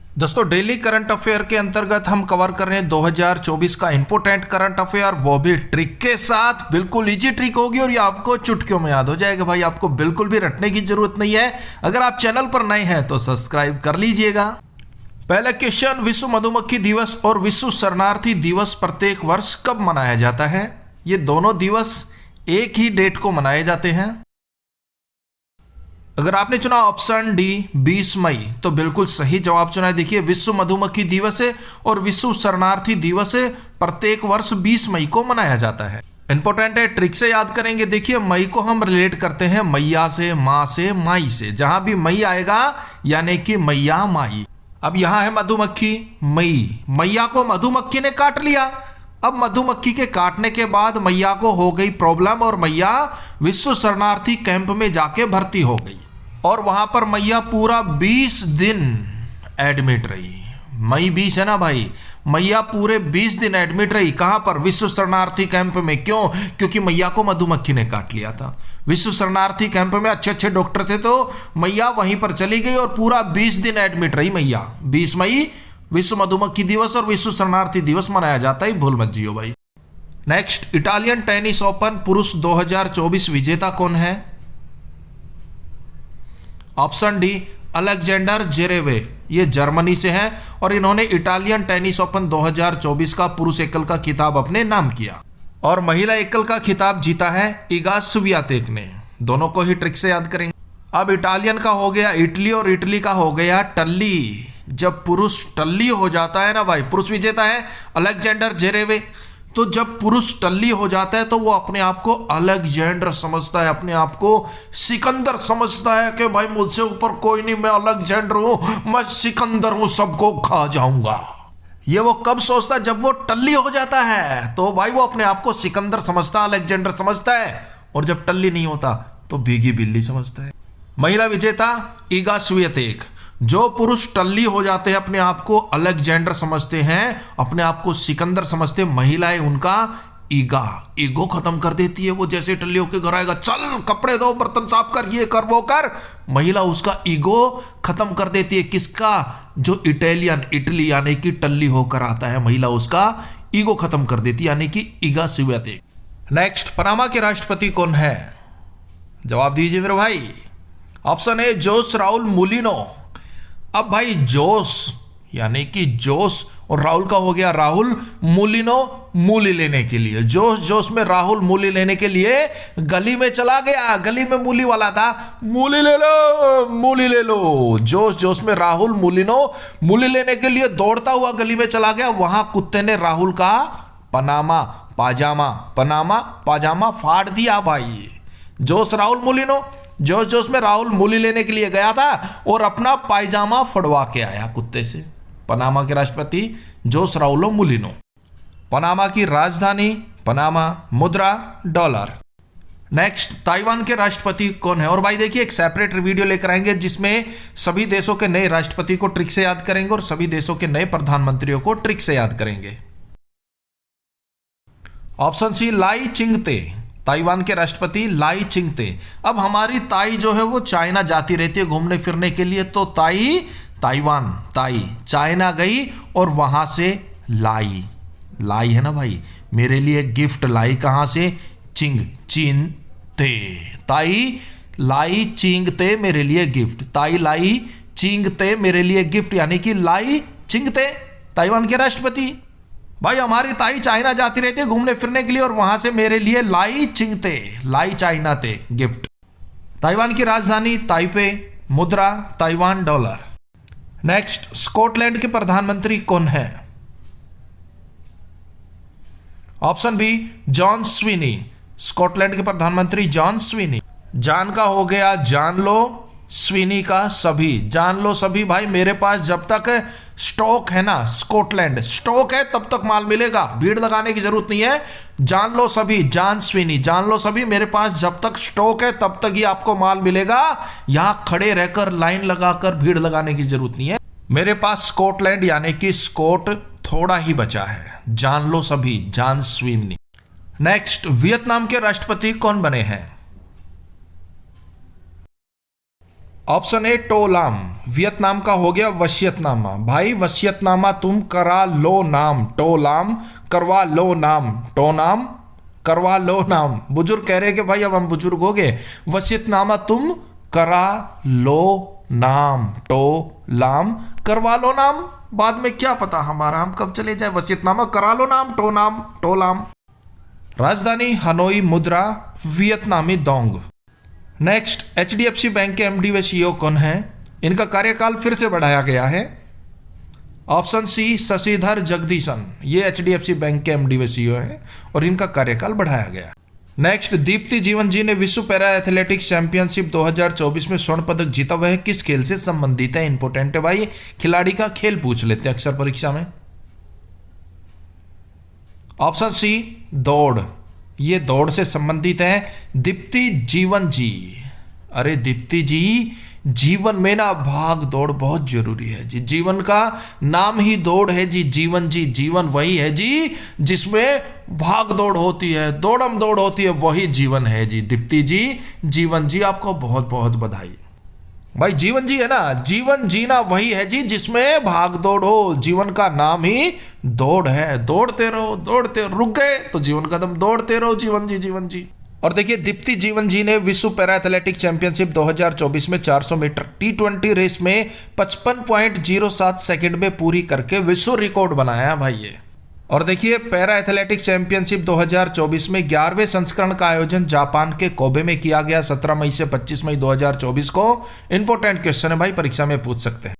दोस्तों daily current affair के अंतर्गत हम कवर कर रहे हैं 2024 का इंपोर्टेंट करंट अफेयर, वो भी ट्रिक के साथ। बिल्कुल इजी ट्रिक होगी और ये आपको चुटकियों में याद हो जाएगा भाई। आपको बिल्कुल भी रटने की जरूरत नहीं है। अगर आप चैनल पर नए हैं तो सब्सक्राइब कर लीजिएगा। पहला क्वेश्चन, विश्व मधुमक्खी दिवस और विश्व शरणार्थी दिवस प्रत्येक वर्ष कब मनाया जाता है? ये दोनों दिवस एक ही डेट को मनाए जाते हैं। अगर आपने चुना ऑप्शन डी 20 मई तो बिल्कुल सही जवाब चुना है। देखिए, विश्व मधुमक्खी दिवस है और विश्व शरणार्थी दिवस है, प्रत्येक वर्ष 20 मई को मनाया जाता है। इंपॉर्टेंट है, ट्रिक से याद करेंगे। देखिए, मई को हम रिलेट करते हैं मैया से, माँ से, माई से। जहां भी मई आएगा यानी कि मैया माई। अब यहां है मधुमक्खी मई, मैया को मधुमक्खी ने काट लिया। अब मधुमक्खी के काटने के बाद मैया को हो गई प्रॉब्लम और मैया विश्व शरणार्थी कैंप में जाके भर्ती हो गई और वहां पर मैया पूरा 20 दिन एडमिट रही। मई 20 है ना भाई, मैया पूरे 20 दिन एडमिट रही। कहां पर? विश्व शरणार्थी कैंप में। क्यों? क्योंकि मैया को मधुमक्खी ने काट लिया था। विश्व शरणार्थी कैंप में अच्छे अच्छे डॉक्टर थे तो मैया वहीं पर चली गई और पूरा 20 दिन एडमिट रही मैया। 20 मई विश्व मधुमक्खी दिवस और विश्व शरणार्थी दिवस मनाया जाता है, भूल मत जियो भाई। नेक्स्ट, इटालियन टेनिस ओपन पुरुष 2024 विजेता कौन है? ऑप्शन डी अलेक्जेंडर जेरेवे, ये जर्मनी से हैं और इन्होंने इटालियन टेनिस ओपन 2024 का पुरुष एकल का खिताब अपने नाम किया और महिला एकल का खिताब जीता है इगा स्वियातेक ने। दोनों को ही ट्रिक से याद करेंगे। अब इटालियन का हो गया इटली और इटली का हो गया टल्ली। जब पुरुष टल्ली हो जाता है ना भाई, पुरुष विजेता है अलेक्जेंडर जेरेवे। तो जब पुरुष टल्ली हो जाता है तो वो अपने आप को अलेक्जेंडर समझता है, अपने आप को सिकंदर समझता है कि भाई मुझसे ऊपर कोई नहीं, मैं अलेक्जेंडर हूं, मैं सिकंदर हूं, सबको खा जाऊंगा। ये वो कब सोचता है? जब वो टल्ली हो जाता है तो भाई वो अपने आप को सिकंदर समझता है, अलेक्जेंडर समझता है। और जब टल्ली नहीं होता तो भीगी बिल्ली समझता है। महिला विजेता इगा स्वियातेक। जो पुरुष टल्ली हो जाते हैं, अपने आप को अलेक्जेंडर समझते हैं, अपने आप को सिकंदर समझते हैं, महिलाएं उनका ईगो खत्म कर देती है। वो जैसे टल्ली होकर घर आएगा, चल कपड़े धो, बर्तन साफ कर, ये कर वो कर, महिला उसका ईगो खत्म कर देती है। किसका? जो इटालियन, इटली यानी कि टल्ली होकर आता है, महिला उसका ईगो खत्म कर देती है, यानी कि इगा स्वियातेक। नेक्स्ट, पनामा के राष्ट्रपति कौन है? जवाब दीजिए मेरे भाई। Option A Jose Raul Mulino. अब भाई जोस यानी कि जोस और राहुल का हो गया राहुल मुलिनो, मूली लेने के लिए। जोश में राहुल मूली लेने के लिए गली में चला गया। गली में मूली वाला था, मूली ले लो, मूली ले लो। जोश में राहुल मुलिनो मूली लेने के लिए दौड़ता हुआ गली में चला गया। वहां कुत्ते ने राहुल का पनामा पाजामा फाड़ दिया भाई। जोश राहुल मुलिनो जोश में राहुल मूली लेने के लिए गया था और अपना पायजामा फड़वा के आया कुत्ते से। पनामा के राष्ट्रपति जोस राउलो मुलिनो। पनामा की राजधानी पनामा, मुद्रा डॉलर। नेक्स्ट, ताइवान के राष्ट्रपति कौन है? और भाई देखिए, एक सेपरेट वीडियो लेकर आएंगे जिसमें सभी देशों के नए राष्ट्रपति को ट्रिक से याद करेंगे और सभी देशों के नए प्रधानमंत्रियों को ट्रिक से याद करेंगे। ऑप्शन सी लाई चिंगते, ताइवान के राष्ट्रपति लाई चिंगते। अब हमारी ताई जो है वो चाइना जाती रहती है घूमने फिरने के लिए, तो ताई चाइना गई और वहां से लाई है ना भाई, मेरे लिए गिफ्ट लाई। कहां से? चीन ते। ताई लाई चिंगते मेरे लिए गिफ्ट। ताई लाई चिंगते मेरे लिए गिफ्ट, यानी कि लाई चिंगते ताइवान के राष्ट्रपति। भाई हमारी ताई चाइना जाती रहती है घूमने फिरने के लिए और वहां से मेरे लिए लाई चिंगते, लाई चाइना ते गिफ्ट। ताइवान की राजधानी ताइपे, मुद्रा ताइवान डॉलर। नेक्स्ट, स्कॉटलैंड के प्रधानमंत्री कौन है? Option B John Swinney. Scotland के प्रधानमंत्री जॉन स्वीनी। जान का हो गया जान लो, स्वीनी का सभी। जान लो सभी भाई, मेरे पास जब तक स्टॉक है ना, स्कॉटलैंड स्टॉक है तब तक माल मिलेगा, भीड़ लगाने की जरूरत नहीं है। जान लो सभी, जान स्वीनी, जान लो सभी, मेरे पास जब तक स्टॉक है तब तक ही आपको माल मिलेगा। यहां खड़े रहकर लाइन लगाकर भीड़ लगाने की जरूरत नहीं है। मेरे पास स्कॉटलैंड यानी कि स्कॉट थोड़ा ही बचा है। जान लो सभी, जान स्वीनी। नेक्स्ट, वियतनाम के राष्ट्रपति कौन बने हैं? ऑप्शन ए टोलाम, वियतनाम का हो गया वसीयतनामा। भाई वसीयतनामा तुम करा लो नाम, टोलाम करवा लो नाम, टोनाम करवा लो नाम। बुजुर्ग कह रहे कि भाई अब हम बुजुर्ग हो गए, वसीयतनामा तुम करा लो नाम, टोलाम करवा लो नाम। बाद में क्या पता हमारा, हम कब चले जाए, वसीयतनामा करा लो नाम, टोनाम टोलाम। राजधानी हनोई, मुद्रा वियतनामी दोंग। नेक्स्ट, HDFC बैंक के MD व CEO कौन है? इनका कार्यकाल फिर से बढ़ाया गया है। ऑप्शन सी शशिधर जगदीशन, ये HDFC बैंक के MD व CEO है और इनका कार्यकाल बढ़ाया गया। नेक्स्ट, दीप्ति जीवन जी ने विश्व पैरा एथलेटिक्स चैंपियनशिप 2024 में स्वर्ण पदक जीता, वह किस खेल से संबंधित है? इंपोर्टेंट है भाई, खिलाड़ी का खेल पूछ लेते हैं अक्सर परीक्षा में। ऑप्शन सी दौड़, ये दौड़ से संबंधित है दीप्ति जीवन जी। अरे दीप्ति जी, जीवन में ना भाग दौड़ बहुत जरूरी है जी, जीवन का नाम ही दौड़ है जी। जीवन जी, जीवन वही है जी जिसमें भाग दौड़ होती है, दौड़म दौड़ होती है, वही जीवन है जी। दीप्ति जी, जीवन जी, आपको बहुत बहुत बधाई। भाई जीवन जी है ना, जीवन जीना वही है जी जिसमें भाग दौड़ हो, जीवन का नाम ही दौड़ है। दौड़ते रहो, दौड़ते रुक गए तो जीवन कदम, दौड़ते रहो जीवन जी, जीवन जी। और देखिए दीप्ति जीवन जी ने विश्व पैरा एथलेटिक चैंपियनशिप 2024 में 400 मीटर T20 रेस में 55.07 सेकंड में पूरी करके विश्व रिकॉर्ड बनाया भाई ये। और देखिए पैरा एथलेटिक चैंपियनशिप 2024 में 11वें संस्करण का आयोजन जापान के कोबे में किया गया 17 मई से 25 मई 2024 को। इंपॉर्टेंट क्वेश्चन है भाई, परीक्षा में पूछ सकते हैं।